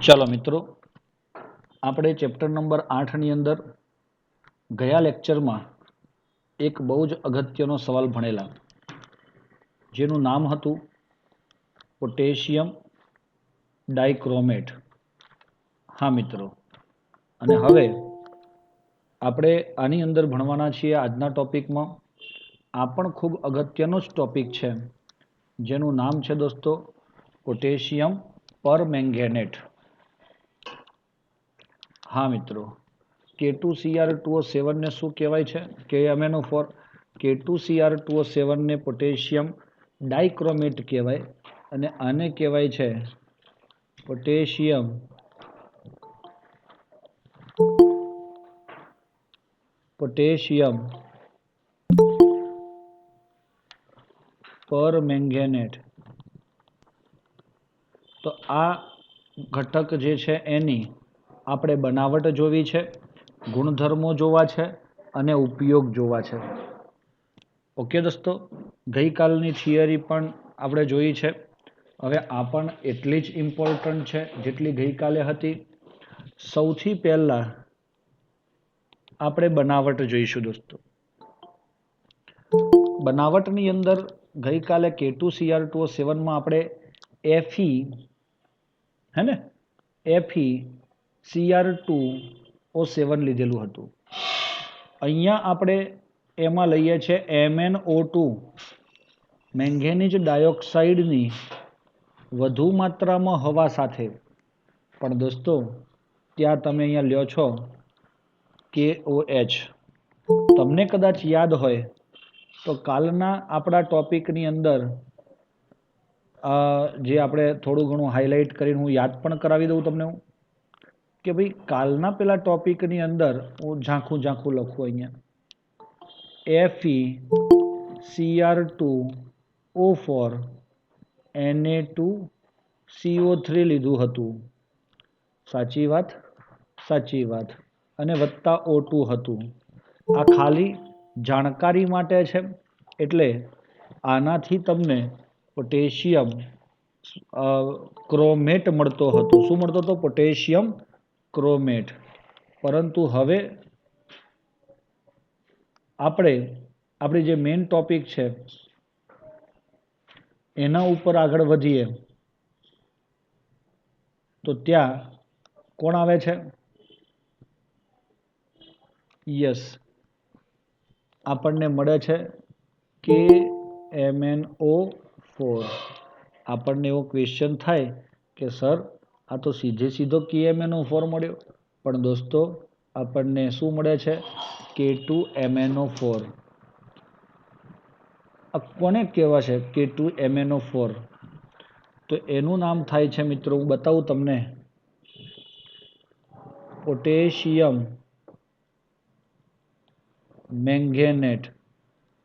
ચાલો મિત્રો, આપણે ચેપ્ટર નંબર 8 ની અંદર ગયા લેક્ચરમાં એક બહુ જ અગત્યનો સવાલ ભણેલા, જેનું નામ હતું પોટેશિયમ ડાઇક્રોમેટ. હા મિત્રો, અને હવે આપણે આની અંદર ભણવાના છીએ આજના ટોપિકમાં. આ પણ ખૂબ અગત્યનો જ ટોપિક છે, જેનું નામ છે દોસ્તો પોટેશિયમ પરમેંગેનેટ. હા મિત્રો, K2Cr2O7 ને શું કહેવાય છે? KMnO4. K2Cr2O7 ને પોટેશિયમ ડાઇક્રોમેટ કહેવાય, અને આને કહેવાય છે પોટેશિયમ પરમેંગેનેટ. તો આ ઘટક જે છે એની આપણે બનાવટ જોવી છે, ગુણધર્મો જોવા છે અને ઉપયોગ જોવા છે. ઓકે દોસ્તો, ગઈકાલની થિયરી પણ આપણે જોઈ છે. હવે આ પણ એટલી જ ઇમ્પોર્ટન્ટ છે જેટલી ગઈકાલે હતી. સૌથી પહેલા આપણે બનાવટ જોઈશું દોસ્તો. બનાવટની અંદર ગઈકાલે K2Cr2O7 માં આપણે FeCr2O7 લીધેલું હતું. અહીંયા આપણે એમાં લઈએ છીએ MnO2, મેંગેનીઝ ડાયોક્સાઇડની વધુ માત્રામાં હવા સાથે. પણ દોસ્તો, ત્યાં તમે અહીંયા લ્યો છો KOH. તમને કદાચ યાદ હોય તો કાલના આપણા ટોપિકની અંદર જે આપણે થોડું ઘણું હાઇલાઇટ કરીને હું યાદ પણ કરાવી દઉં તમને, કે ભાઈ કાલના પેલા ટોપિકની અંદર હું ઝાંખું લખું અહીંયા FeCr2O4 Na2CO3 લીધું હતું. સાચી વાત? સાચી વાત. અને વત્તા O2 હતું. આ ખાલી જાણકારી માટે છે. એટલે આનાથી તમને પોટેશિયમ ક્રોમેટ મળતો હતો. શું મળતો હતો? પોટેશિયમ ક્રોમેટ. પરંતુ હવે આપણી જે મેઇન ટોપિક છે એના ઉપર આગળ વધીએ તો ત્યાં કોણ આવે છે? યસ, આપણને મળે છે KMnO4. આપણને એવો ક્વેશ્ચન થાય કે સર, આ તો સીધો KMnO4 મળ્યો, પણ દોસ્તો આપણને શું મળે છે? K2MnO4. આ કોને કહેવાશે K2MnO4? તો એનું નામ થાય છે મિત્રો, હું બતાવું તમને, પોટેશિયમ મેંગેનેટ.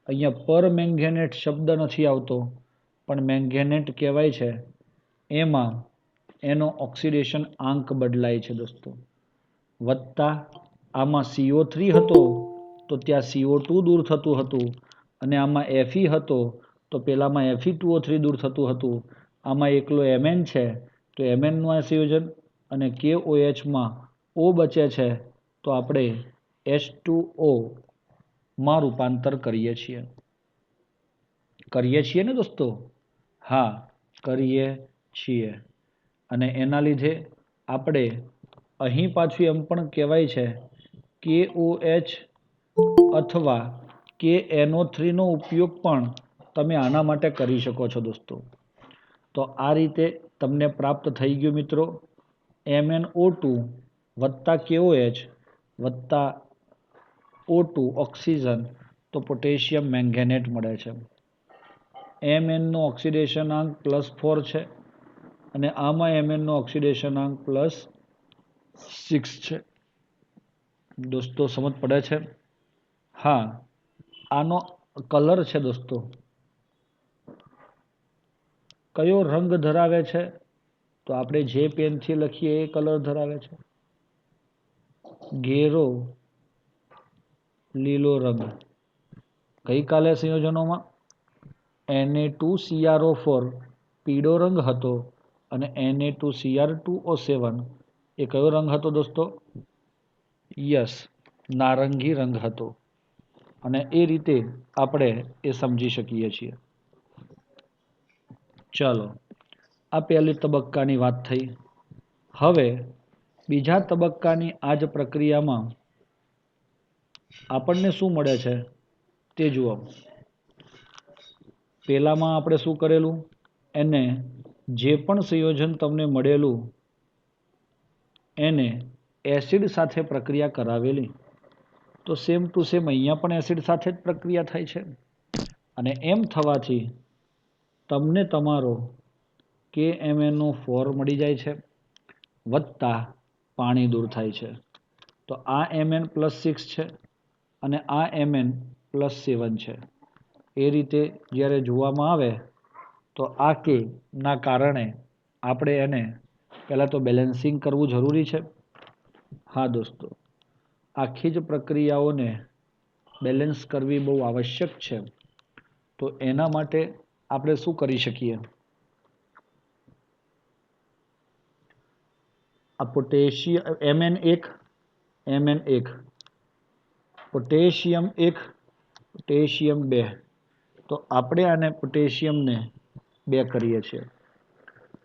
અહીંયા પરમેંગેનેટ શબ્દ નથી આવતો, પણ મેંગેનેટ કહેવાય છે. એમાં એનો ઓક્સિડેશન આંક બદલાય છે દોસ્તો. વત્તા આમાં CO3 હતો તો ત્યાં CO2 દૂર થતું હતું, અને આમાં Fe હતો તો પેલામાં Fe2O3 દૂર થતું હતું. આમાં એકલો Mn છે તો Mn નું આ સંયોજન, અને KOH માં O બચે છે તો આપણે H2O માં રૂપાંતર કરીએ છીએ. કરીએ છીએ ને દોસ્તો? હા, કરીએ છીએ. અને એના લીધે આપણે અહીં પાછું એમ પણ કહેવાય છે KOH અથવા KNO3 નો ઉપયોગ પણ તમે આના માટે કરી શકો છો દોસ્તો. તો આ રીતે તમને પ્રાપ્ત થઈ ગયું મિત્રો, MnO2 વત્તા KOH વત્તા O2 ઓક્સિજન, તો પોટેશિયમ મેંગેનેટ મળે છે. Mn નો ઓક્સિડેશન આંક +4 છે, અને આમાં Mn નો ઓક્સિડેશન આંક +6 છે. દોસ્તો સમજ પડે છે? હા, આનો કલર છે દોસ્તો, કયો રંગ ધરાવે છે? તો આપણે જે પેનથી લખીએ એ કલર ધરાવે છે, ઘેરો લીલો રંગ. ગઈકાલે સંયોજનોમાં Na2CrO4 પીળો રંગ હતો, અને Na2Cr2O7 એ કયો રંગ હતો દોસ્તો? યસ, નારંગી રંગ હતો. અને એ રીતે આપણે એ સમજી શકીએ છીએ. ચાલો, આ પહેલી તબક્કાની વાત થઈ. હવે બીજા તબક્કાની આ જ પ્રક્રિયામાં આપણને શું મળે છે તે જુઓ. પહેલામાં આપણે શું કરેલું? એને જે પણ સંયોજન તમને મળેલું એને એસિડ સાથે પ્રક્રિયા કરાવેલી. તો સેમ ટુ સેમ અહીંયા પણ એસિડ સાથે જ પ્રક્રિયા થાય છે. અને એમ થવાથી તમને તમારો KMnO4 મળી જાય છે, વત્તા પાણી દૂર થાય છે. તો આ Mn+6 છે અને આ Mn+7 છે. એ રીતે જ્યારે જોવામાં આવે તો આ K ના કારણે આપણે એને પહેલાં તો બેલેન્સિંગ કરવું જરૂરી છે. હા દોસ્તો, આખી જ પ્રક્રિયાઓને બેલેન્સ કરવી બહુ આવશ્યક છે. તો એના માટે આપણે શું કરી શકીએ? આ પોટેશિયમ Mn1 પોટેશિયમ 1 પોટેશિયમ 2. તો આપણે આને પોટેશિયમને 2 કરીએ છીએ.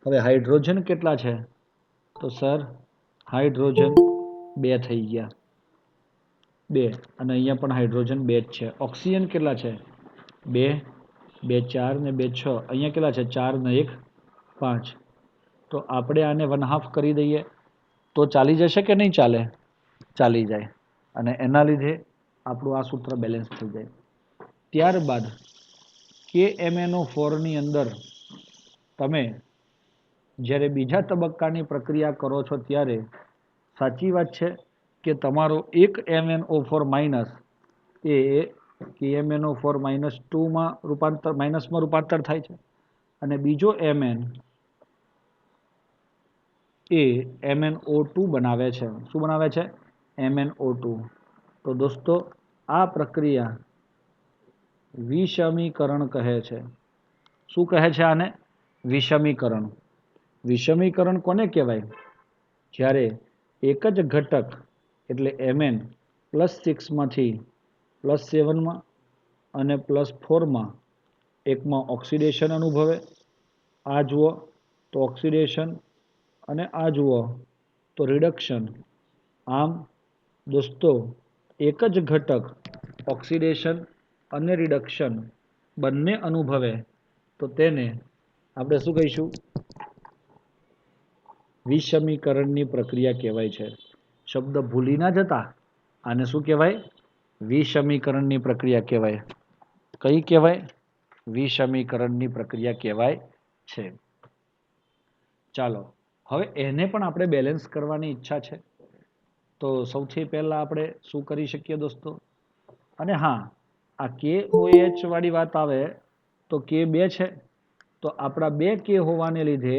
હવે હાઇડ્રોજન કેટલા છે? તો સર હાઇડ્રોજન 2 થઈ ગયા, 2. અને અહીંયા પણ હાઇડ્રોજન 2 જ છે. ઓક્સિજન કેટલા છે? 2, 2 4 ને 2 6. અહીંયા કેટલા છે? 4 ને 1 5. તો આપણે આને 1/2 કરી દઈએ તો ચાલી જશે કે નહીં ચાલે? ચાલી જાય. અને એના લીધે આપણું આ સૂત્ર બેલેન્સ થઈ જાય. ત્યારબાદ KMnO4ની અંદર તમે જ્યારે બીજા તબક્કાની પ્રક્રિયા કરો છો ત્યારે સાચી વાત છે કે તમારો એક MnO4 માઇનસ એ KMnO4 -2માં રૂપાંતર થાય છે અને બીજો Mn એ MnO2 બનાવે છે. શું બનાવે છે? MnO2. તો દોસ્તો આ પ્રક્રિયા વિષમીકરણ કહે છે. શું કહે છે આને? વિષમીકરણ. વિષમીકરણ કોને કહેવાય? જ્યારે એક જ ઘટક એટલે Mn+6માંથી +7માં અને +4માં એકમાં ઓક્સિડેશન અનુભવે. આ જુઓ તો ઓક્સિડેશન અને આ જુઓ તો રિડક્શન. આમ દોસ્તો એક જ ઘટક ઓક્સિડેશન અને રિડક્શન બંને અનુભવે તો તેને આપણે શું કહીશું? વિષમીકરણની પ્રક્રિયા કહેવાય છે. શબ્દ ભૂલી ના જતા. આને શું કહેવાય? વિષમીકરણની પ્રક્રિયા કહેવાય. કઈ કહેવાય? વિષમીકરણની પ્રક્રિયા કહેવાય છે. ચાલો, હવે એને પણ આપણે બેલેન્સ કરવાની ઈચ્છા છે. તો સૌથી પહેલા આપણે શું કરી શકીએ દોસ્તો? અને હા, આ KOH વાળી વાત આવે તો K 2 છે. તો આપણા 2 K હોવાને લીધે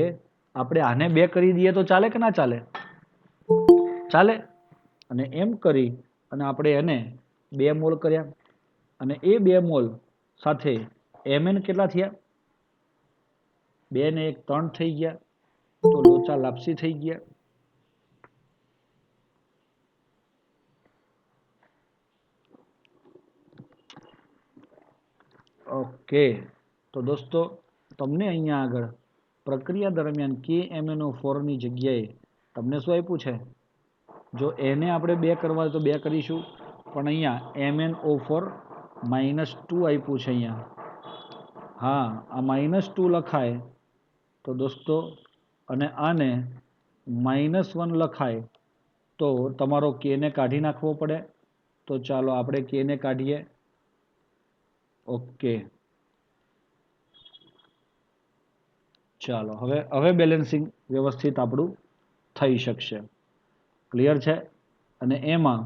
આપણે આને 2 કરી દઈએ તો ચાલે કે ના ચાલે? ચાલે. અને એમ કરી અને આપણે એને 2 મોલ કર્યા અને એ 2 મોલ સાથે Mn કેટલા થયા? 2 ને 1 3 થઈ ગયા. તો લોચા લાપસી થઈ ગયા. ઓકે. તો દોસ્તો તમને અહીંયા આગળ પ્રક્રિયા દરમિયાન KMnO4ની જગ્યાએ તમને શું આપ્યું છે? જો એને આપણે 2 કરવા હોય તો 2 કરીશું, પણ અહીંયા MnO4 -2 આપ્યું છે અહીંયા. હા, આ -2 લખાય તો દોસ્તો અને આને -1 લખાય તો તમારો K ને કાઢી નાખવો પડે. તો ચાલો આપણે K ને કાઢીએ. ઓકે. ચાલો હવે બેલેન્સિંગ વ્યવસ્થિત આપણું થઈ શકશે. ક્લિયર છે? અને એમાં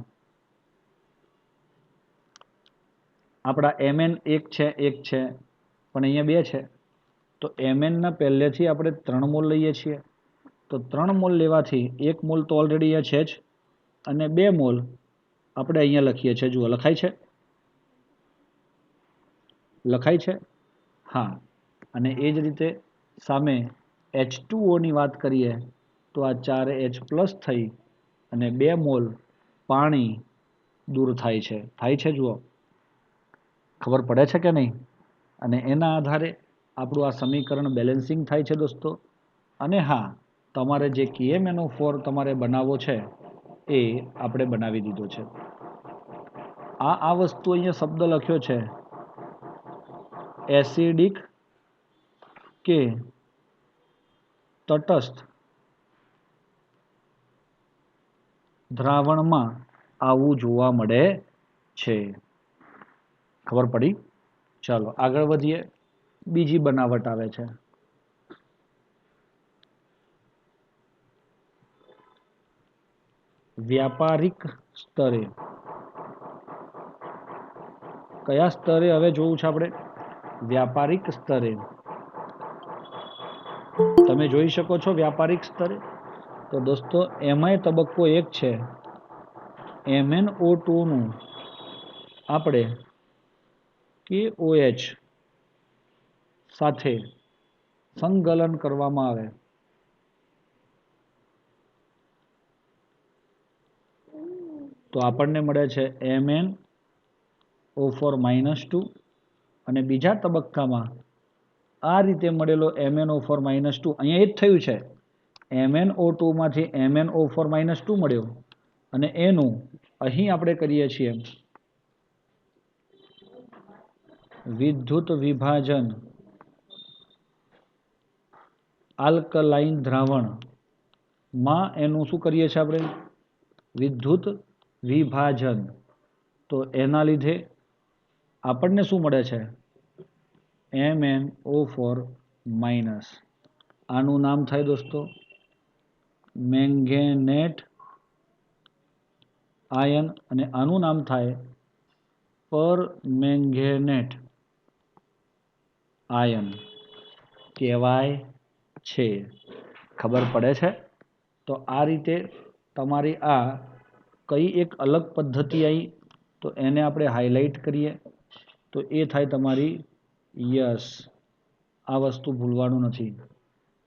આપણા Mn 1 છે 1 છે પણ અહીંયા 2 છે. તો Mn ના પહેલેથી આપણે 3 મોલ લઈએ છીએ. તો 3 મોલ લેવાથી 1 મોલ તો ઓલરેડી અહીંયા છે જ અને 2 મોલ આપણે અહીંયા લખીએ છીએ. જુઓ લખાય છે? લખાય છે? હા. અને એ જ રીતે સામે H2O ની વાત કરીએ તો આ 4H+ થઈ અને 2 મોલ પાણી દૂર થાય છે જુઓ, ખબર પડે છે કે નહીં? અને એના આધારે આપણું આ સમીકરણ બેલેન્સિંગ થાય છે દોસ્તો. અને હા, તમારે જે KMnO4 તમારે બનાવવો છે એ આપણે બનાવી દીધો છે. આ વસ્તુ અહીંયા શબ્દ લખ્યો છે એસિડિક કે તટસ્થ દ્રાવણમાં આવું જોવા મળે છે. ખબર પડી? ચાલો આગળ વધીએ. બીજી બનાવટ આવે છે વ્યાપારિક સ્તરે. કયા સ્તરે હવે જોવું છે આપણે? વ્યાપારિક સ્તરે. તમે જોઈ શકો છો વ્યાપારિક સ્તરે. તો દોસ્તો એમાંય તબક્કો 1 છે. MnO2 નું આપણે KOH સાથે સંકલન કરવામાં આવે તો આપણને મળે છે MnO4-2 અને બીજા તબક્કામાં આ રીતે મળેલો MnO4-2 અહીંયા એ જ થયું છે. MnO2 માંથી MnO4-2 મળ્યો અને એનું અહીં આપણે કરીએ છીએ વિદ્યુત વિભાજન આલ્કલાઇન દ્રાવણ માં એનું શું કરીએ છીએ આપણે? વિદ્યુત વિભાજન. તો એના લીધે આપણને શું મળે છે? MnO4-. આનું નામ થાય દોસ્તો મેંગેનેટ આયન અને આનું નામ થાય પરમેંગેનેટ આયન કહેવાય છે. ખબર પડે છે? તો આ રીતે તમારી આ કઈ એક અલગ પદ્ધતિ આવી તો એને આપણે હાઇલાઇટ કરીએ તો એ થાય તમારી યસ. આ વસ્તુ ભૂલવાનું નથી.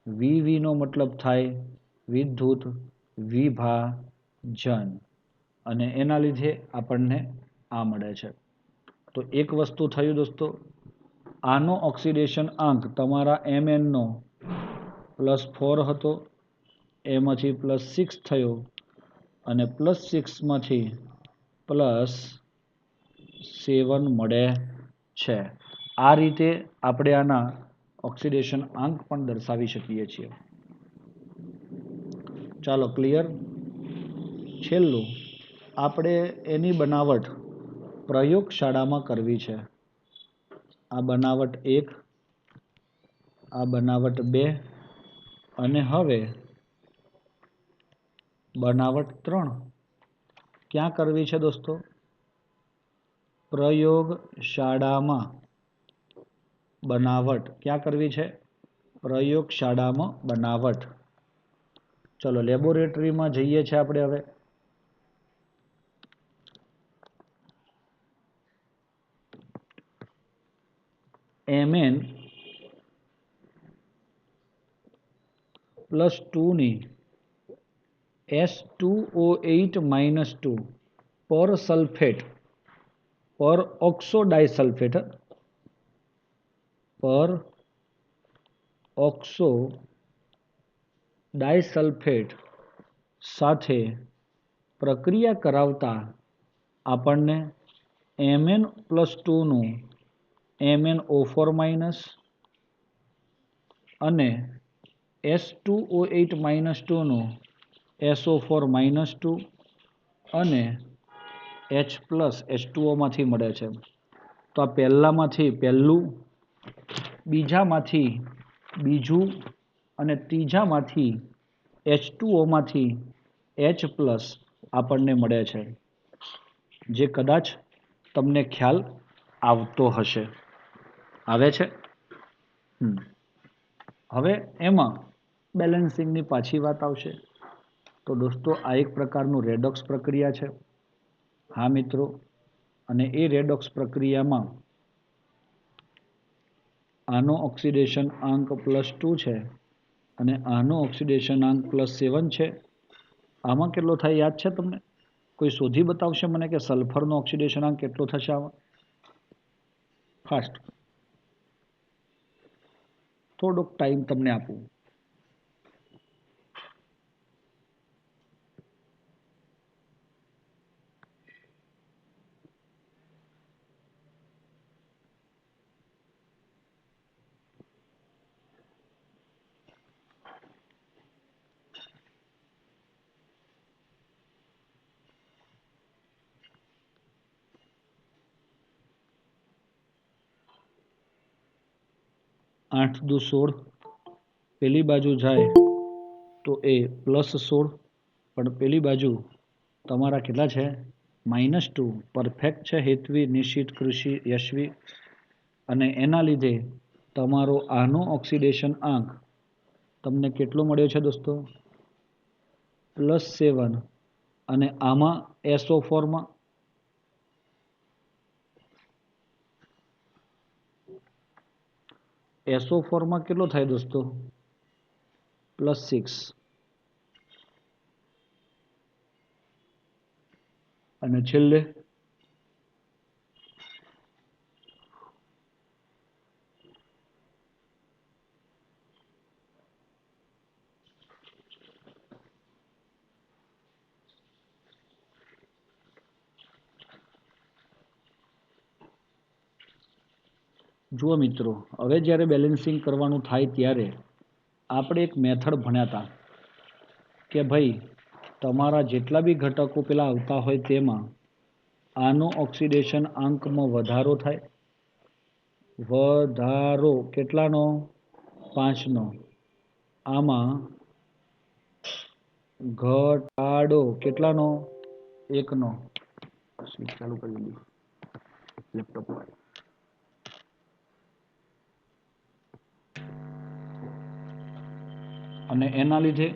VV નો મતલબ થાય વિદ્યુત વિભાજન અને એના લીધે આપણને આ મળે છે. તો એક વસ્તુ થયું દોસ્તો, આનો ઓક્સિડેશન આંક તમારા Mn નો +4 હતો, એમાંથી +6 થયો અને +6 માંથી +7 મળે છે. આ રીતે આપણે આના ઓક્સિડેશન આંક પણ દર્શાવી શકીએ છીએ. ચાલો ક્લિયર? છેલ્લું આપણે એની બનાવટ પ્રયોગશાળામાં કરવી છે. આ બનાવટ 1, આ બનાવટ 2 અને હવે બનાવટ 3 ક્યાં કરવી છે દોસ્તો? પ્રયોગશાળામાં બનાવટ. ક્યાં કરવી છે? પ્રયોગશાળામાં બનાવટ. ચલો લેબોરેટરીમાં જઈએ છીએ આપણે હવે. Mn+2 ની S2O8-2 પર સલ્ફેટ પર ઓક્સો ડાયસલ્ફેટ પર ઓક્સો ડાયસલ્ફેટ સાથે પ્રક્રિયા કરાવતા આપણને Mn+2 નું MnO4- અને S2O8-2 નું SO4-2 અને H+H2O માંથી મળે છે. તો આ પહેલામાંથી પહેલું, બીજામાંથી બીજું અને ત્રીજામાંથી H2O માંથી H+ આપણને મળે છે, જે કદાચ તમને ખ્યાલ આવતો હશે. આવે છે? હવે એમાં બેલેન્સિંગની પાછી વાત આવશે. તો દોસ્તો આ એક પ્રકારનું રેડોક્સ પ્રક્રિયા છે. હા મિત્રો, અને એ રેડોક્સ પ્રક્રિયામાં આનો ઓક્સિડેશન આંક +2 છે અને આનો ઓક્સિડેશનાંક +7 છે. આમાં કેટલો થાય યાદ છે તમને? કોઈ શોધી બતાવશે મને કે સલ્ફરનો ઓક્સિડેશનાંક કેટલો થશે આમાં? ફાસ્ટ. થોડોક ટાઈમ તમને આપું. આઠ દુ 16. પેલી બાજુ જાય તો એ +16, પણ પેલી બાજુ તમારા કેટલા છે? -2. પરફેક્ટ છે હેતવી, નિશિત, કૃષિ, યશવી. અને એના લીધે તમારો આનો ઓક્સિડેશન આંક તમને કેટલો મળ્યો છે દોસ્તો? +7. અને આમાં SO4માં SO4માં કેટલો થાય દોસ્તો? +6. અને છેલ્લે જુઓ મિત્રો, હવે જ્યારે બેલેન્સિંગ કરવાનું થાય ત્યારે આપણે એક મેથડ ભણ્યા હતા કે ભાઈ તમારા જેટલા બી ઘટકો પેલા આવતા હોય તેમાં આનો ઓક્સિડેશન આંકમાં વધારો થાય. વધારો કેટલાનો? 5નો. આમાં ઘટાડો કેટલાનો? 1નો. સ્વિચ ચાલુ કરી દીધી લેપટોપ પર. અને એના લીધે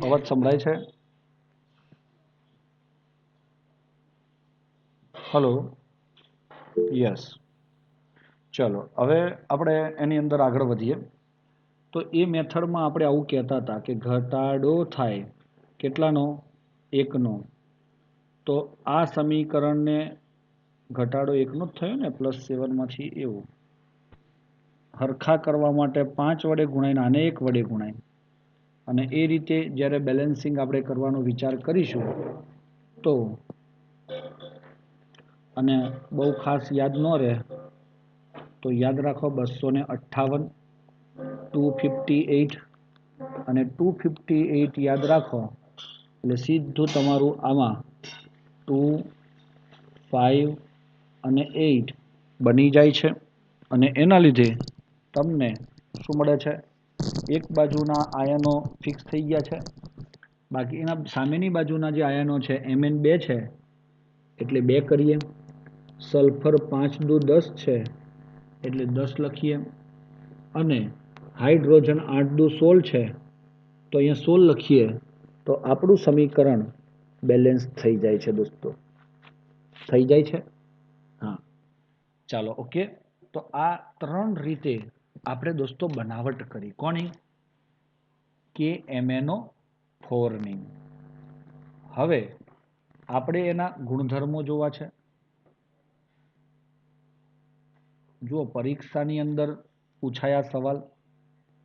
અવાજ સંભળાય છે? Hello, yes. ચલો હવે આપણે એની અંદર આગળ વધીએ. તો એ મેથડમાં આપણે આવું કહેતા હતા કે ઘટાડો થાય કેટલાનો? 1નો. તો આ સમીકરણને ઘટાડો 1નો જ થયો ને, +7 માંથી એવું. હરખા કરવા માટે 5 વડે ગુણાઈને આને 1 વડે ગુણાય. અને એ રીતે જ્યારે બેલેન્સિંગ આપણે કરવાનો વિચાર કરીશું તો, અને બહુ ખાસ યાદ ન રહે તો યાદ રાખો 258, 258 અને 258 યાદ રાખો એટલે સીધું તમારું આમાં 2, 5 અને 8 બની જાય છે. અને એના લીધે તમને શું મળે છે? એક બાજુના આયનો ફિક્સ થઈ ગયા છે. બાકી એના સામેની બાજુના જે આયનો છે Mn2 છે એટલે 2 કરીએ. સલ્ફર 5 દુ 10 છે એટલે 10 લખીએ. અને હાઇડ્રોજન 8 દુ 16 છે તો અહીંયા 16 લખીએ. તો આપણું સમીકરણ બેલેન્સ થઈ જાય છે દોસ્તો. થઈ જાય છે? હા, ચાલો ઓકે. તો આ 3 રીતે આપણે દોસ્તો બનાવટ કરી. કોની? કે MnO4ની. હવે આપણે એના ગુણધર્મો જોવા છે. જુઓ, પરીક્ષાની અંદર પૂછાયા સવાલ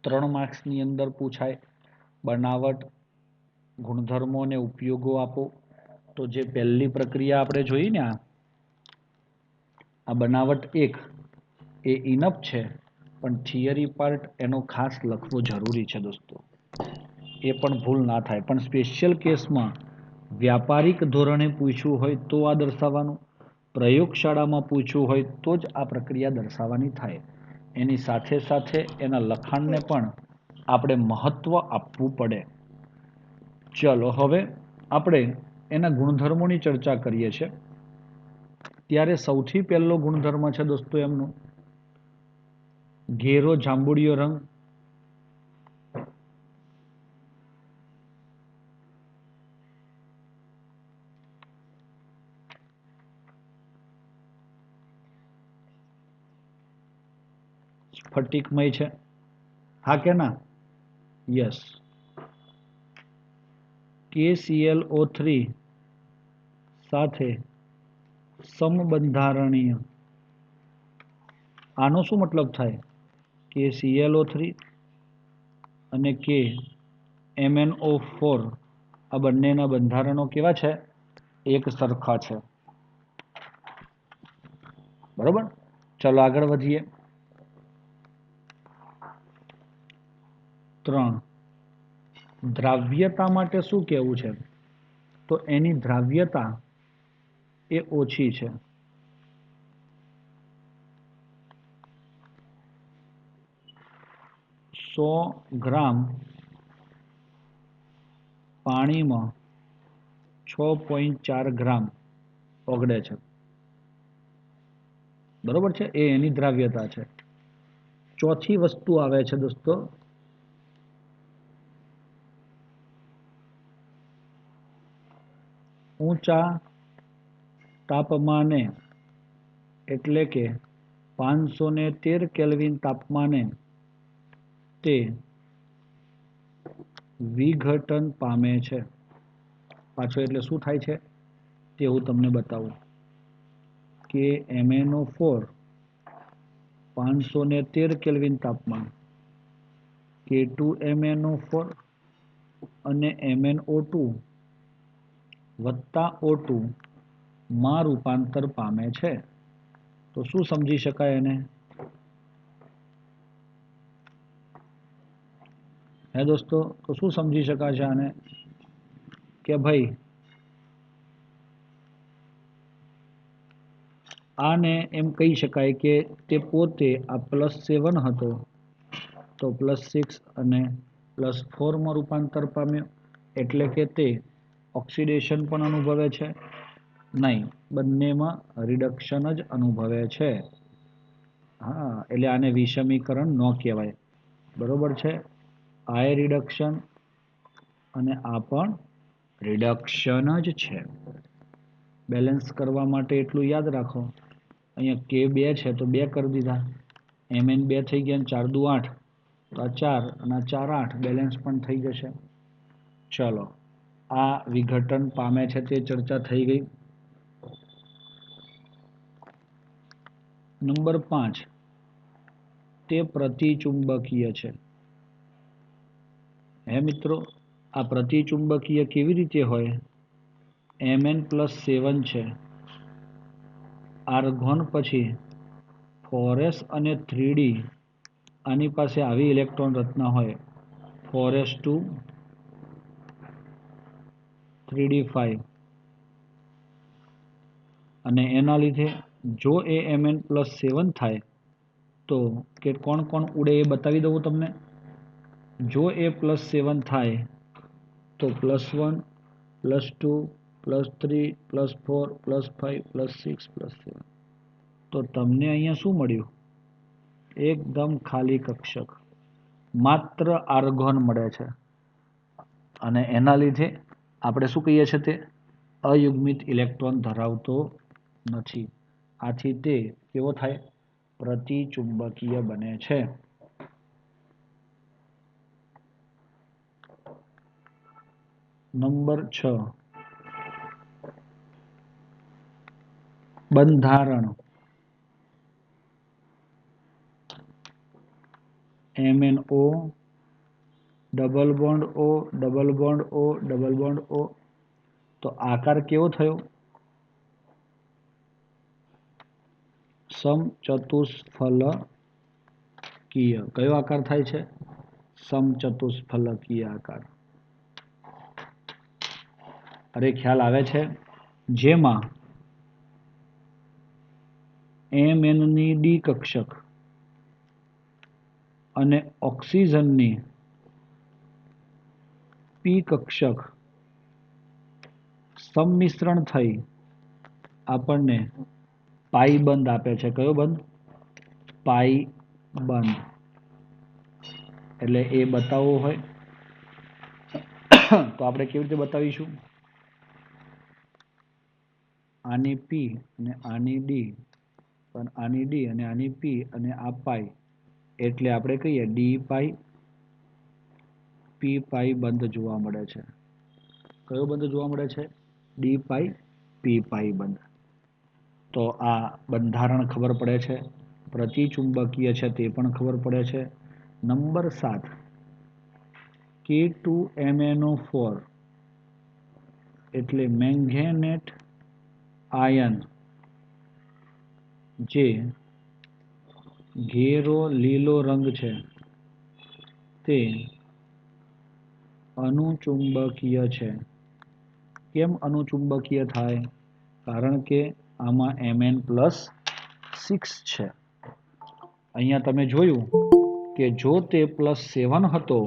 3 માર્ક્સની અંદર પૂછાય. બનાવટ, ગુણધર્મો અને ઉપયોગો આપો. તો જે પહેલી પ્રક્રિયા આપણે જોઈ ને, આ બનાવટ 1 એ ઇનફ છે, પણ થિયરી પાર્ટ એનો ખાસ લખવો જરૂરી છે દોસ્તો. એ પણ ભૂલ ના થાય. પણ સ્પેશિયલ કેસમાં વ્યાપારિક ધોરણે પૂછ્યું હોય તો આ દર્શાવવાનું, પ્રયોગશાળામાં પૂછ્યું હોય તો જ આ પ્રક્રિયા દર્શાવવાની થાય. એની સાથે સાથે એના લખાણને પણ આપણે મહત્વ આપવું પડે. ચલો હવે આપણે એના ગુણધર્મોની ચર્ચા કરીએ છીએ. ત્યારે સૌથી પહેલો ગુણધર્મ છે દોસ્તો એમનો ઘેરો જાંબુડિયો રંગ. સ્ફટિકમય છે. હા કે ના? યસ. KClO3 સાથે સમબંધારણીય. આનો શું મતલબ થાય? KClO3 અને KMnO4 આ બંનેના બંધારણો કેવા છે? એક સરખા છે. બરોબર? ચલો આગળ વધીએ. 3 દ્રાવ્યતા માટે શું કહેવું છે? તો એની દ્રાવ્યતા એ ઓછી છે. સો ગ્રામ પાણીમાં 6.4 ગ્રામ ઓગળે છે. બરોબર છે? એ એની દ્રાવ્યતા છે. ચોથી વસ્તુ આવે છે દોસ્તો ઊંચા તાપમાને, એટલે કે 513 કેલ્વિન તાપમાને તે વિઘટન પામે છે. પાછો એટલે શું થાય છે તે હું તમને બતાવું. કે MnO4 513 કેલ્વિન તાપમાન, K2MnO4 અને MnO2 વત્તા O2 માં રૂપાંતર પામે છે. તો શું સમજી શકાય એને? હે દોસ્તો, તો શું સમજી શકાશે આને? કે ભાઈ આને એમ કહી શકાય કે તે પોતે આ +7 હતો તો +6 અને +4 માં રૂપાંતર પામ્યો, એટલે કે તે ઓક્સિડેશન પણ અનુભવે છે? નહીં, બંનેમાં રિડક્શન જ અનુભવે છે. હા, એટલે આને વિષમીકરણ ન કહેવાય. બરોબર છે? આય રિડક્શન અને આ પણ રિડક્શન જ છે. બેલેન્સ કરવા માટે એટલું યાદ રાખો, અહીંયા કે 2 છે તો 2 કરી દીધા, mn 2 થઈ ગયા, 4 દુ 8, તો આ 4 અને આ 4 8 બેલેન્સ પણ થઈ જશે. ચલો, આ વિઘટન પામે છે તે ચર્ચા થઈ ગઈ. નંબર 5, તે પ્રતિચુંબકીય છે. હે મિત્રો, આ પ્રતિચુંબકીય કેવી રીતે હોય? Mn+7 છે, આર્ગોન પછી 4s અને 3d, આની પાસે આવી ઇલેક્ટ્રોન રચના હોય 4s2 3d5, અને એના લીધે જો એ Mn+7 થાય તો કે કોણ કોણ ઉડે એ બતાવી દઉં તમને. જો એ +7 થાય તો +1 +2 +3 +4 +5 +6 +7, તો તમને અહીંયા શું મળ્યું? એકદમ ખાલી કક્ષક, માત્ર આર્ગોન મળે છે. અને એના લીધે આપણે શું કહીએ છીએ? તે અયુગ્મિત ઇલેક્ટ્રોન ધરાવતો નથી. આથી તે કેવો થાય? પ્રતિચુંબકીય બને છે. નંબર 6, બંધારણ. MnO double bond O double bond O double bond O, તો આકાર કેવો થયો? સમચતુષ્ફલકીય. કયો આકાર થાય છે? સમચતુષ્ફલકીય આકાર. અરે ખ્યાલ આવે છે? જેમાં Mnની ડી કક્ષક અને ઓક્સિજનની પી કક્ષક સંમિશ્રણ થઈ આપણને પાઈ બંધ આપે છે. કયો બંધ? પાઈ બંધ. એટલે એ બતાવવો હોય તો આપણે કેવી રીતે બતાવીશું? આની પી અને આની ડી, આની ડી અને આની પી અને આ પાઈ, એટલે આપણે કહીએ ડી પાઈ પી પાઈ બંધ જોવા મળે છે. કયો બંધ જોવા મળે છે? ડી પાઈ પી પાઈ બંધ. તો આ બંધારણ ખબર પડે છે, પ્રતિચુંબકીય છે તે પણ ખબર પડે છે. નંબર 7, K2MnO4 એટલે મેંગેનેટ આયન, જે ઘેરો લીલો રંગ છે, તે અનુચુંબકીય છે. કેમ અનુચુંબકીય થાય? કારણ કે આમાં Mn+6 છે. અહીંયા તમે જોયું કે જો તે +7 હતો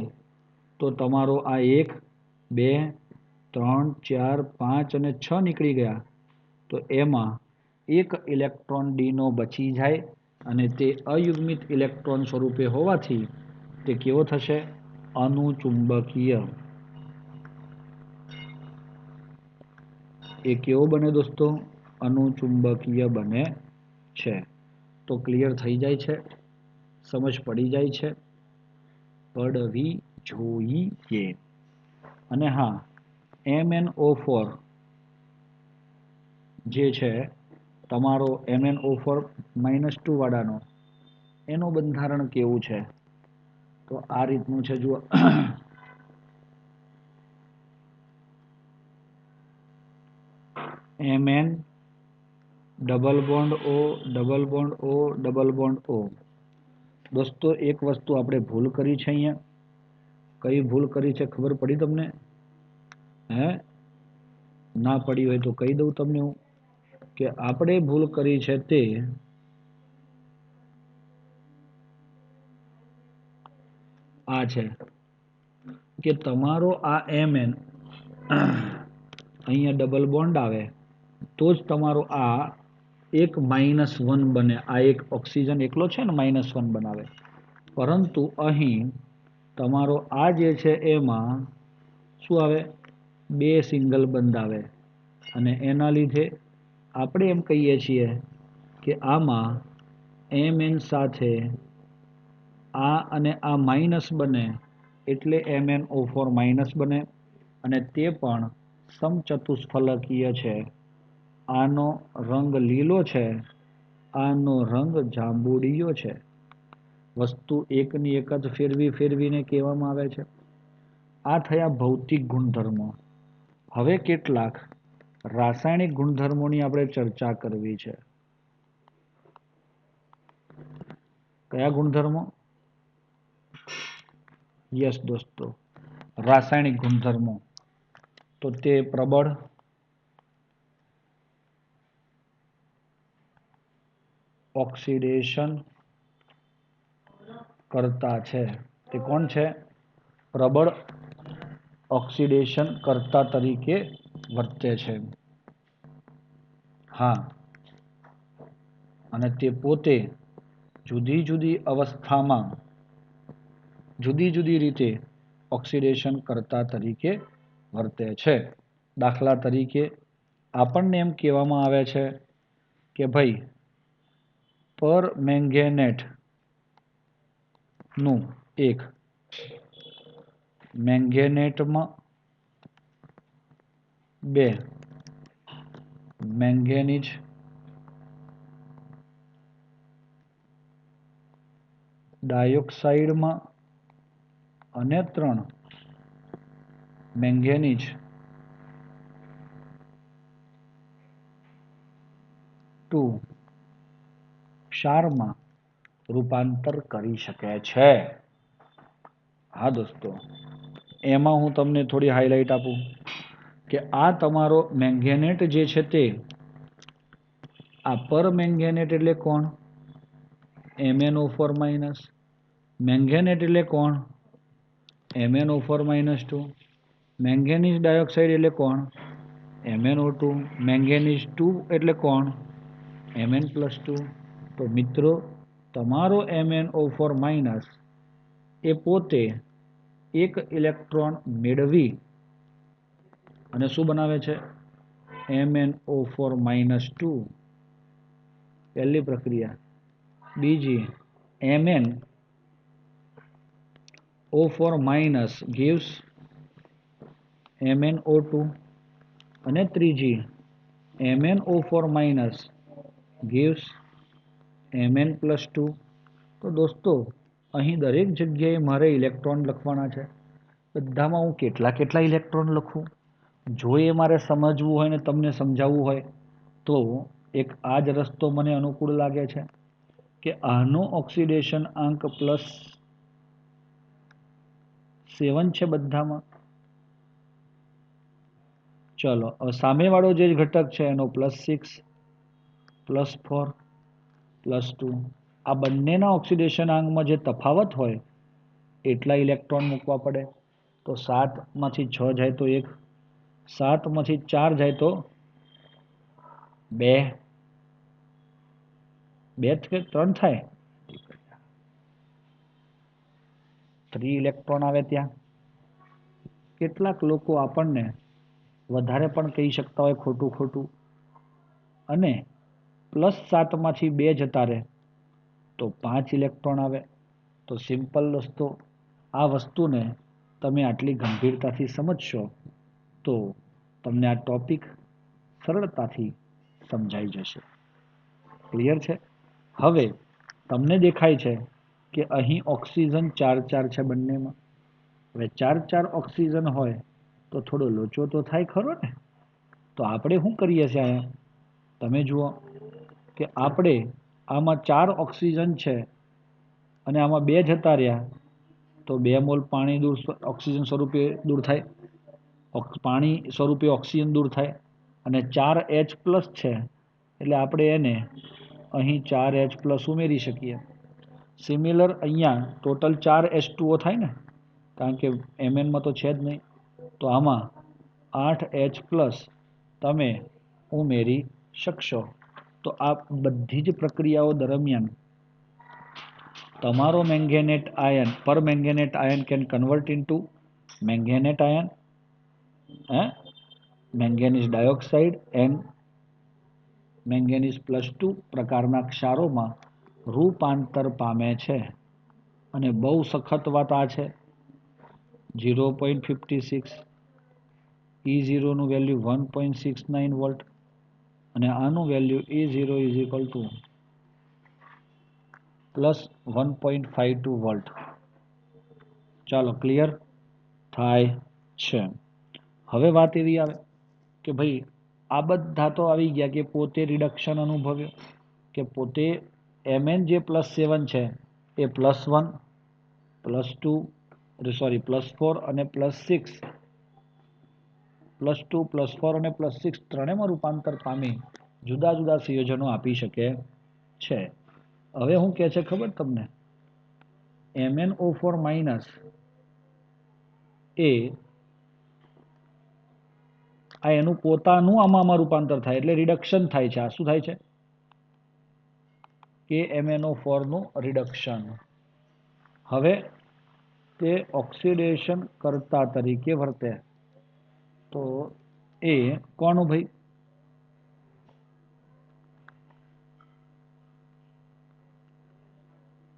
તો તમારો આ 1 2 3 4 5 અને 6 નીકળી ગયા, તો એમાં એક ઇલેક્ટ્રોન ડીનો બચી જાય અને તે અયુગ્મિત ઇલેક્ટ્રોન સ્વરૂપે હોવાથી તે કેવો થશે? અનુચુંબકીય. એ કેવો બને દોસ્તો? અનુચુંબકીય બને છે. તો ક્લિયર થઈ જાય છે? સમજ પડી જાય છે? પડવી જોઈએ. અને હા, MnO4 જે છે તમારો MnO4 -2 વાળાનો, એનું બંધારણ કેવું છે? તો આ રીતનું છે. જુઓ, Mn double bond O double bond O double bond O. દોસ્તો એક વસ્તુ આપણે ભૂલ કરી છે અહીંયા. કઈ ભૂલ કરી છે ખબર પડી તમને? હે? ના પડી હોય તો કહી દઉં તમને હું, કે આપણે ભૂલ કરી છે તે આ છે કે તમારો આ Mn અહીંયા ડબલ બોન્ડ આવે તો જ તમારો આ એક -1 બને. આ એક ઓક્સિજન એકલો છે ને -1 બનાવે, પરંતુ અહીં તમારો આ જે છે એમાં શું આવે? 2 સિંગલ બંધ આવે અને એના લીધે આપણે એમ કહીએ છીએ કે આમાં Mn સાથે આ અને આ માઇનસ બને એટલે MnO4 માઇનસ બને અને તે પણ સમચતુષ્ફલકીય છે. આનો રંગ લીલો છે, આનો રંગ જાંબુડિયો છે. વસ્તુ એકની એક જ ફેરવીને કહેવામાં આવે છે. આ થયા ભૌતિક ગુણધર્મો. હવે કેટલાક રાસાયણિક ગુણધર્મોની આપણે ચર્ચા કરવી છે. કયા ગુણધર્મો? યસ દોસ્તો, રાસાયણિક ગુણધર્મો. તો તે પ્રબળ, ઓક્સિડેશન કરતા છે. તે કોણ છે? પ્રબળ ઓક્સિડેશન કરતા તરીકે વર્તે છે. હા, અને તે પોતે જુદી જુદી અવસ્થામાં જુદી જુદી રીતે ઓક્સિડેશન કરતા તરીકે વર્તે છે. દાખલા તરીકે આપણને એમ કહેવામાં આવે છે કે ભાઈ પરમેંગેનેટ નું એક મેંગેનેટમાં 2 મેંગેનીઝ ડાયોક્સાઇડમાં અને 3 મેંગેનીઝ ટુ ક્ષારમાં રૂપાંતર કરી શકે છે. હા દોસ્તો, એમાં હું તમને થોડી હાઇલાઇટ આપું કે આ તમારો મેંગેનેટ જે છે તે આ પરમેંગેનેટ એટલે કોણ? MnO4 minus. મેંગેનેટ એટલે કોણ? MnO4 minus 2. મેંગેનીઝ ડાયોક્સાઇડ એટલે કોણ? MnO2. મેંગેનીઝ 2 એટલે કોણ? Mn+2. તો મિત્રો, તમારો MnO4 માઇનસ એ પોતે એક ઇલેક્ટ્રોન મેળવી અને શું બનાવે છે? MnO4 minus 2. પહેલી પ્રક્રિયા. બીજી, MnO4 માઇનસ gives MnO2 અને ત્રીજી, MnO4 માઇનસ gives Mn+2. તો દોસ્તો, અહીં દરેક જગ્યાએ મારે ઇલેક્ટ્રોન લખવાના છે. બધામાં હું કેટલા ઇલેક્ટ્રોન લખું? જો એ મારે સમજવું હોય ને તમને સમજાવવું હોય તો એક આ જ રસ્તો મને અનુકૂળ લાગે છે કે આનો ઓક્સિડેશન આંક +7 છે બધામાં. ચલો, હવે સામેવાળો જે ઘટક છે એનો +6, +4, +2. આ બંનેના ઓક્સિડેશન આંકમાં જે તફાવત હોય એટલા ઇલેક્ટ્રોન મૂકવા પડે. તો 7માંથી 6 જાય તો 1, 7માંથી 4 જાય તો 2, 2 કે 3 થાય, 3 ઇલેક્ટ્રોન આવે ત્યાં. કેટલાક લોકો આપણને વધારે પણ કહી શકતા હોય ખોટું અને +7માંથી 2 જતા રહે તો 5 ઇલેક્ટ્રોન આવે. તો સિમ્પલ દોસ્તો, આ વસ્તુને તમે આટલી ગંભીરતાથી સમજશો તો તમને આ ટોપિક સરળતાથી સમજાઈ જશે. ક્લિયર છે? હવે તમને દેખાય છે કે અહીં ઓક્સિજન 4 છે બંનેમાં. હવે 4 ઓક્સિજન હોય તો થોડો લોચો તો થાય ખરો ને? તો આપણે શું કરીએ છીએ અહીંયા? તમે જુઓ કે આપણે આમાં 4 ઓક્સિજન છે અને આમાં 2 જતા રહ્યા તો 2 મોલ પાણી ઓક્સિજન સ્વરૂપે દૂર થાય, પાણી સ્વરૂપે ઓક્સિજન દૂર થાય અને 4H+ છે એટલે આપણે એને અહીં 4H+ ઉમેરી શકીએ. સિમિલર અહીંયા ટોટલ 4H2O થાય ને, કારણ કે Mnમાં તો છે જ નહીં. તો આમાં 8H+ તમે ઉમેરી શકશો. તો આ બધી જ પ્રક્રિયાઓ દરમિયાન તમારો permanganate ion can convert into manganate ion manganese dioxide and manganese +2 પ્રકારના ક્ષારોમાં રૂપાંતર પામે છે. અને બહુ સખત વાત આ છે 0.56 E0 નું વેલ્યુ 1.69 વોલ્ટ અને આનું value E0 is equal to +1.52 volt. ચાલો ક્લિયર થાય છે. હવે વાત એવી આવે કે ભાઈ આ બધા તો આવી ગયા કે પોતે રિડક્શન અનુભવ્યો કે પોતે Mn જે +7 છે એ +1 +2 સોરી +4 અને +6 +2 +4 અને +6 ત્રણેયમાં રૂપાંતર પામી જુદા જુદા સંયોજનો આપી શકે છે. હવે હું કહે છે ખબર તમને MnO4 માઇનસ એ આ એનું પોતાનું આમાં રૂપાંતર થાય એટલે રિડક્શન થાય છે. આ શું થાય છે કે MnO4 નું રિડક્શન. હવે તે ઓક્સિડેશન કરતા તરીકે વર્તે તો એ કોનું ભાઈ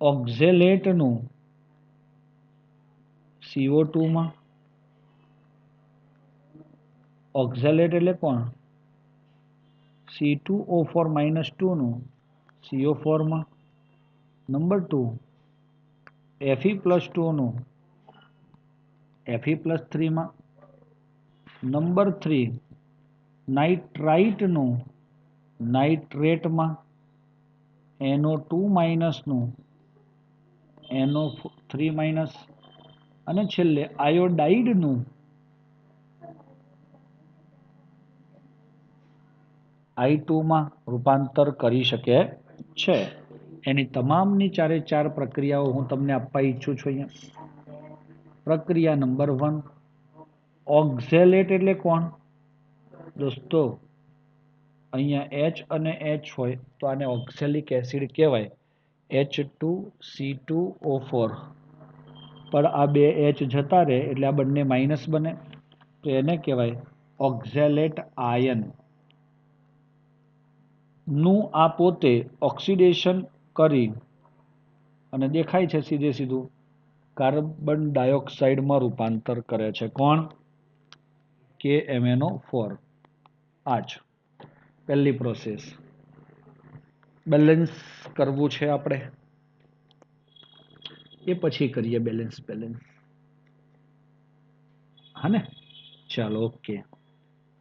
ઓક્ઝેલેટનું CO2 માં ઓક્ઝેલેટ એટલે કોણ C2O4 -2 નું CO4 માં નંબર 2 Fe+2 નું Fe+3 માં નંબર 3 નાઇટ્રાઇટ નું નાઇટ્રેટમાં NO2- નું NO3- અને છેલ્લે આયોડાઇડનું I2 માં રૂપાંતર કરી શકે છે. એની તમામની ચારે ચાર પ્રક્રિયાઓ હું તમને આપવા ઈચ્છું છું અહીંયા. પ્રક્રિયા નંબર 1 ઓક્ઝેલેટ એટલે કોણ દોસ્તો અહીંયા H અને H હોય તો આને ઓક્ઝેલિક એસિડ કહેવાય H2C2O4 પણ આ બે H જતા રહે એટલે આ બંને માઇનસ બને તો એને કહેવાય ઓક્ઝેલેટ આયન નું આ પોતે ઓક્સિડેશન કરી અને દેખાય છે સીધે સીધું કાર્બન ડાયોક્સાઇડમાં રૂપાંતર કરે છે. કોણ કે MnO4. આ જ પહેલી પ્રોસેસ. બેલેન્સ કરવું છે આપણે એ પછી કરીએ બેલેન્સ હા ને. ચાલો ઓકે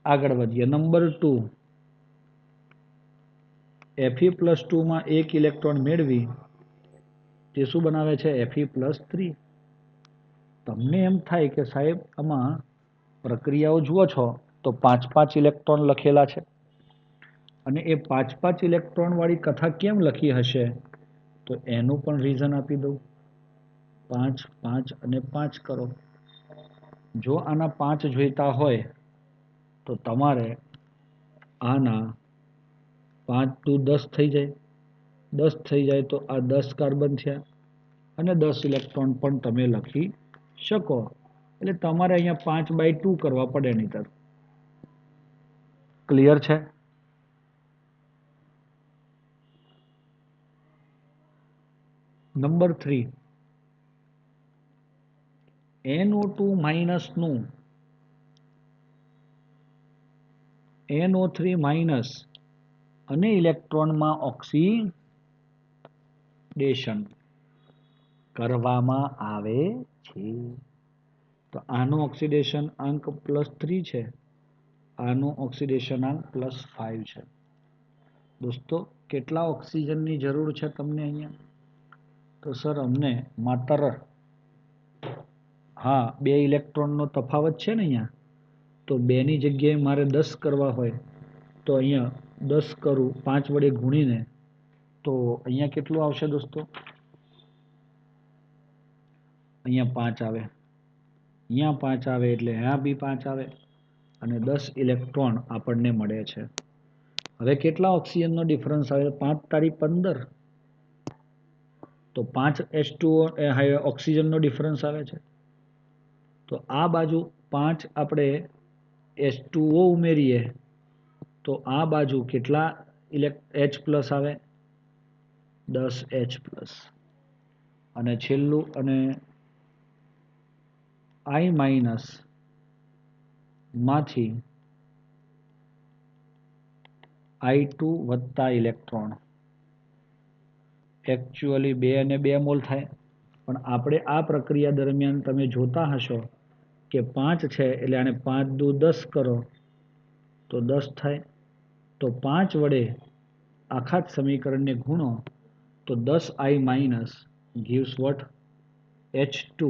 આગળ વધીએ. નંબર 2 Fe+2 માં એક ઇલેક્ટ્રોન મેળવી તે શું બનાવે છે Fe+3. તમને એમ થાય કે સાહેબ આમાં પ્રક્રિયાઓ જુઓ છો તો 5 ઇલેક્ટ્રોન લખેલા છે અને એ 5 ઇલેક્ટ્રોન વાળી કથા કેમ લખી હશે તો એનું પણ રીઝન આપી દઉં. 5 5 અને 5 કરો. જો આના 5 જોઈતા હોય તો તમારે આના 5 × 10 થઈ જાય. 10 થઈ જાય તો આ 10 કાર્બન થયા અને 10 ઇલેક્ટ્રોન પણ તમે લખી શકો. એટલે તમારે અહીંયા 5/2 કરવા પડે નહીતર. ક્લિયર છે. નંબર 3 NO2- નું NO3- અને ઇલેક્ટ્રોનમાં ઓક્સિડેશન કરવામાં આવે છે. તો આનો ઓક્સિડેશન અંક +3 છે. આનો ઓક્સિડેશન અંક +5 છે. દોસ્તો કેટલા ઓક્સિજનની જરૂર છે તમને અહીંયા તો સર અમને માત્ર હા 2 ઇલેક્ટ્રોનનો તફાવત છે ને અહીંયા તો 2 ની જગ્યાએ મારે 10 કરવા હોય તો અહીંયા 10 કરું 5 વડે ગુણીને તો અહીંયા કેટલું આવશે દોસ્તો અહીંયા 5 આવે અહીંયા 5 આવે એટલે અહીંયા બી 5 આવે અને 10 ઇલેક્ટ્રોન આપણને મળે છે. હવે કેટલા ઓક્સિજનનો ડિફરન્સ આવે 5 તારી 15 તો 5 H2O ઓક્સિજનનો ડિફરન્સ આવે છે. તો આ બાજુ 5 આપણે H2O ઉમેરીએ તો આ બાજુ કેટલા H પ્લસ આવે? 10H plus. અને છેલ્લું અને I માઇનસ માંથી I2 વત્તા ઇલેક્ટ્રોન. એકચ્યુઅલી 2 અને 2 મોલ થાય, પણ આપણે આ પ્રક્રિયા દરમિયાન તમે જોતા હશો કે 5 છે એટલે આને 5 દુ 10 કરો તો 10 થાય. તો 5 વડે આખા જ સમીકરણને ગુણો તો 10I minus gives what? I2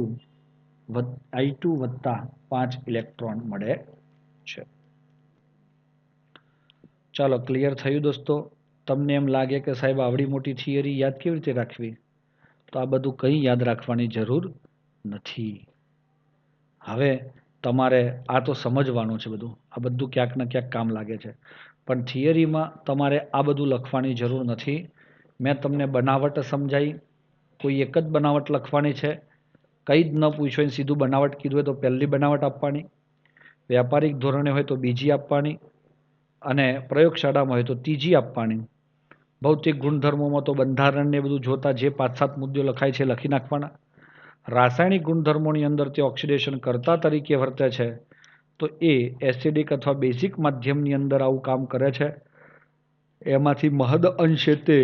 વત્તા 5 ઇલેક્ટ્રોન મળે છે. ચાલો, ક્લિયર થયું દોસ્તો? તમને એમ લાગે કે સાહેબ આવડી મોટી થિયરી યાદ કેવી રીતે રાખવી? તો આ બધું કંઈ યાદ રાખવાની જરૂર નથી. હવે તમારે આ તો સમજવાનું છે બધું. આ બધું ક્યાંક ને ક્યાંક કામ લાગે છે. પણ થિયરીમાં તમારે આ બધું લખવાની જરૂર નથી. મેં તમને બનાવટ સમજાવી. કોઈ એક જ બનાવટ લખવાની છે. કંઈ જ ન પૂછ્યું સીધું બનાવટ કીધું હોય તો પહેલી બનાવટ આપવાની, વ્યાપારિક ધોરણે હોય તો બીજી આપવાની, અને પ્રયોગશાળામાં હોય તો ત્રીજી આપવાની. ભૌતિક ગુણધર્મોમાં તો બંધારણને બધું જોતા જે 5-7 મુદ્દો લખાય છે લખી નાખવાના. રાસાયણિક ગુણધર્મોની અંદર તે ઓક્સિડેશન કર્તા તરીકે વર્તે છે, તો એ એસિડિક અથવા બેઝિક માધ્યમની અંદર આવું કામ કરે છે. એમાંથી મહદ અંશે તે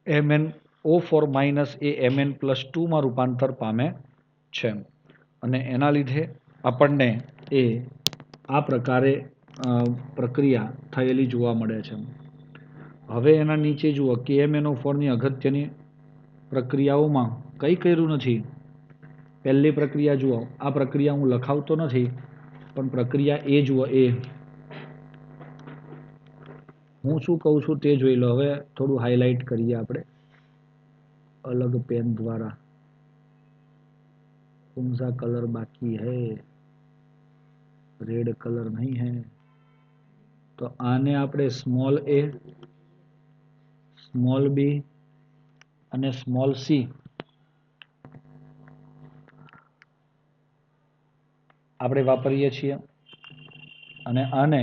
MnO4 માઇનસ એ Mn+2 માં રૂપાંતર પામે છે. અને એના લીધે આપણને એ આ પ્રકારે પ્રક્રિયા થયેલી જોવા મળે છે. હવે એના નીચે જુઓ KMnO4 ની અગત્યની પ્રક્રિયાઓમાં કંઈ કર્યું નથી. પહેલી પ્રક્રિયા જુઓ. આ પ્રક્રિયા હું લખાવતો નથી, પણ પ્રક્રિયા એ જુઓ. એ હું શું કહું છું તે જોઈ લો. હવે થોડું હાઇલાઇટ કરીએ આપણે અલગ પેન દ્વારા. कौन सा कलर बाकी है? रेड कलर नहीं है. તો આને આપણે સ્મોલ a, સ્મોલ બી અને સ્મોલ સી આપણે વાપરીએ છીએ. અને આને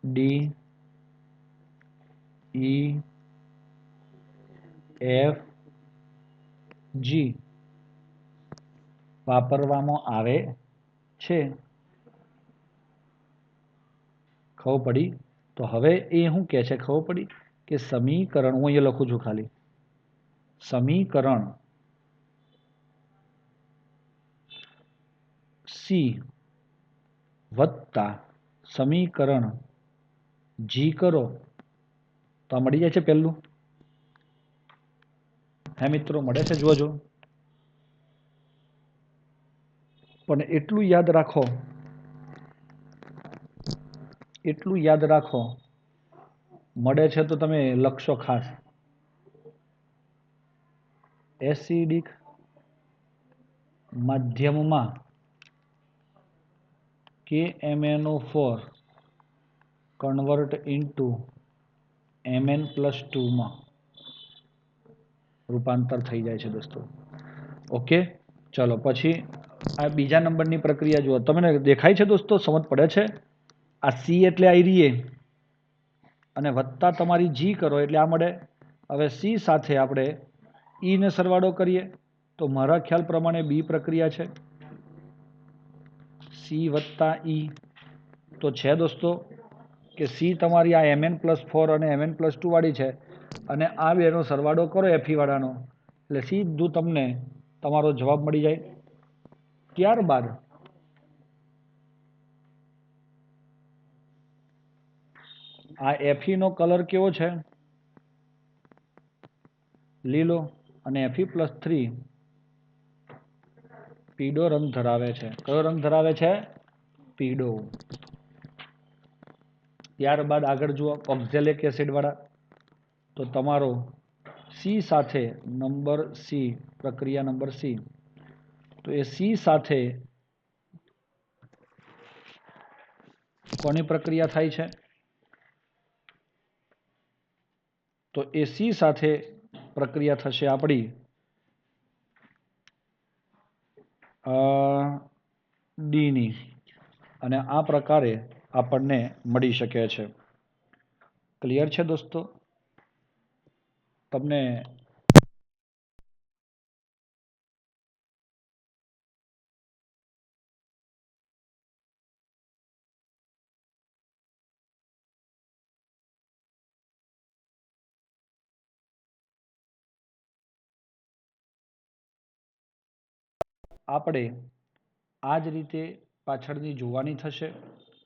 ડી, ઈ, એફ, જી વાપરવામાં આવે છે. ખબર પડી? તો હવે એ શું કહે છે ખબર પડી? કે સમીકરણ, હું અહીંયા લખું છું ખાલી, સમીકરણ સી વત્તા સમીકરણ જી કરો તો આ મળી જાય છે પહેલું. હે મિત્રો, મળે છે? જોજો. પણ એટલું યાદ રાખો, મળે છે તો તમે લખશો ખાસ. એસિડિક માધ્યમમાં KMnO4 કન્વર્ટ ઇન્ટુ Mn+2 માં રૂપાંતર થઈ જાય છે દોસ્તો. ઓકે, ચલો પછી આ બીજા નંબરની પ્રક્રિયા જુઓ. તમને દેખાય છે દોસ્તો? સમજ પડે છે? આ સી એટલે આઈરીએ અને વત્તા તમારી જી કરો એટલે આ મળે. હવે સી સાથે આપણે ઈ ને સરવાળો કરીએ તો મારા ખ્યાલ પ્રમાણે બી પ્રક્રિયા છે. સી વત્તા ઈ તો છે દોસ્તો કે સી તમારી આ Mn+4 અને Mn+2 વાળી છે, અને આ બેનો સરવાળો કરો એફી વાળાનો એટલે સીધું તમને તમારો જવાબ મળી જાય. ત્યારબાદ આ એફી નો કલર કેવો છે? લીલો. અને Fe+3 પીળો રંગ ધરાવે છે. કયો રંગ ધરાવે છે? પીળો. ત્યારબાદ આગળ જુઓ ઓક્ઝેલિક એસિડ વાળા. તો તમારો સી સાથે નંબર સી, પ્રક્રિયા નંબર સી, તો એ સી સાથે કોની પ્રક્રિયા થાય છે? તો એ સી સાથે પ્રક્રિયા થશે આપણી ડીની, અને આ પ્રકારે આપણને મળી શકે છે. ક્લિયર છે દોસ્તો? તમને આપણે આ જ રીતે પાછળની જોવાની થશે.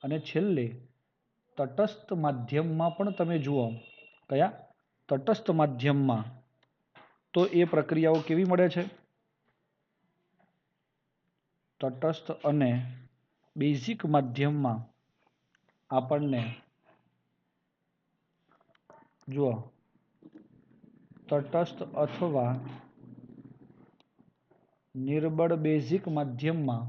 અને છેલ્લે તટસ્થ માધ્યમમાં પણ તમે જુઓ, કયા? તટસ્થ માધ્યમમાં તો એ પ્રક્રિયાઓ કેવી મળે છે? તટસ્થ અને બેઝિક માધ્યમમાં આપણને જુઓ, તટસ્થ અથવા નિર્બળ બેઝિક માધ્યમમાં